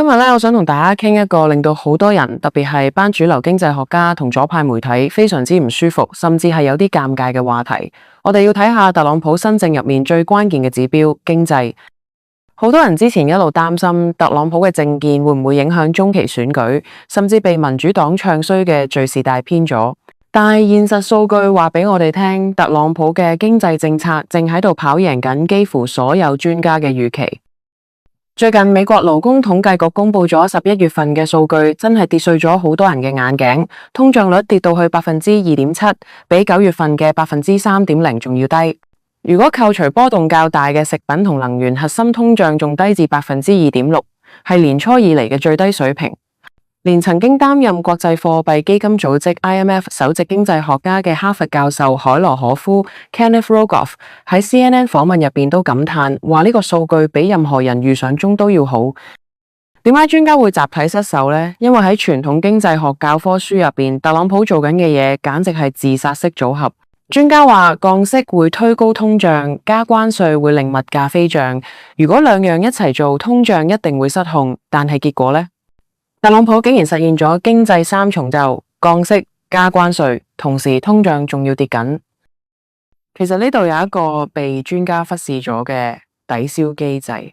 今日咧，我想同大家傾一個令到好多人，特別係班主流經濟學家同左派媒體非常之唔舒服，甚至係有啲尷尬嘅話題。我哋要睇下特朗普新政入面最關鍵嘅指標——經濟。好多人之前一路擔心特朗普嘅政見會唔會影響中期選舉，甚至被民主黨唱衰嘅敘事大偏咗。但係現實數據話俾我哋聽，特朗普嘅經濟政策正喺度跑贏緊幾乎所有專家嘅預期。最近美國勞工統計局公布咗11月份嘅數據，真係跌碎咗好多人嘅眼鏡。通脹率跌到去2.7%，比9月份嘅3.0%仲要低。如果扣除波動較大嘅食品同能源，核心通脹仲低至2.6%，係年初以嚟嘅最低水平。連曾經擔任國際貨幣基金組織 IMF 首席經濟學家嘅哈佛教授海羅可夫 Kenneth Rogoff 喺 CNN 訪問入邊都感嘆，話呢個數據比任何人預想中都要好。點解專家會集體失手呢？因為喺傳統經濟學教科書入邊，特朗普做緊嘅嘢簡直係自殺式組合。專家話降息會推高通脹，加關稅會令物價飛漲。如果兩樣一齊做，通脹一定會失控。但係結果呢？特朗普竟然實現咗經濟三重奏，降息加關稅，同時通脹仲要跌緊。其實呢度有一個被專家忽視咗嘅抵消機制。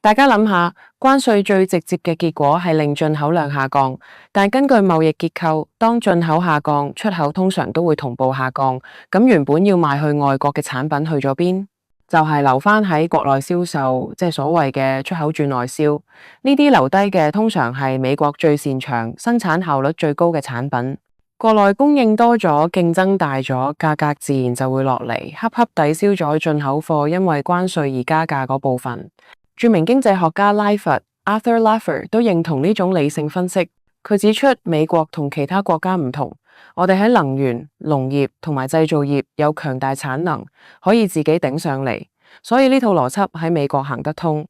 大家諗下，關稅最直接嘅結果係令進口量下降，但根據貿易結構，當進口下降，出口通常都會同步下降。咁原本要賣去外國嘅產品去咗邊？就係留返喺國內銷售，即係所謂嘅出口轉內銷。呢啲留低嘅通常係美國最擅長、生產效率最高嘅產品。國內供應多咗，競爭大咗，價格自然就會落嚟，恰恰抵消咗進口貨因為關稅而加價嗰部分。著名經濟學家拉佛 Arthur Laffer 都認同呢種理性分析。佢指出，美國同其他國家唔同。我哋喺能源、農業同埋製造業有強大產能，可以自己頂上嚟，所以呢套邏輯喺美國行得通。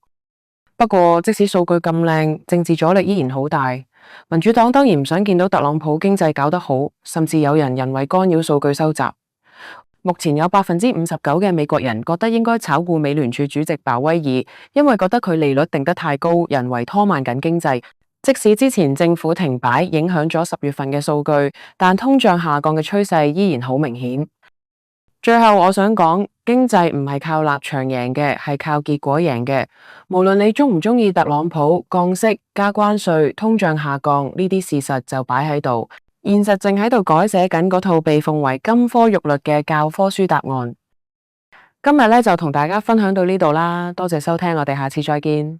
不過，即使數據咁靚，政治阻力依然好大。民主黨當然唔想見到特朗普經濟搞得好，甚至有人為干擾數據收集。目前有59%嘅美國人覺得應該炒沽美聯儲主席鮑威爾，因為覺得佢利率定得太高，人為拖慢緊經濟。即使之前政府停擺影響咗10月份嘅數據，但通脹下降嘅趨勢依然好明顯。最後我想講，經濟唔係靠立場贏嘅，係靠結果贏嘅。無論你鍾唔鍾意特朗普降息、加關稅、通脹下降，呢啲事實就擺喺度，現實正喺度改寫緊嗰套被奉為金科玉律嘅教科書答案。今日咧就同大家分享到呢度啦，多謝收聽，我哋下次再見。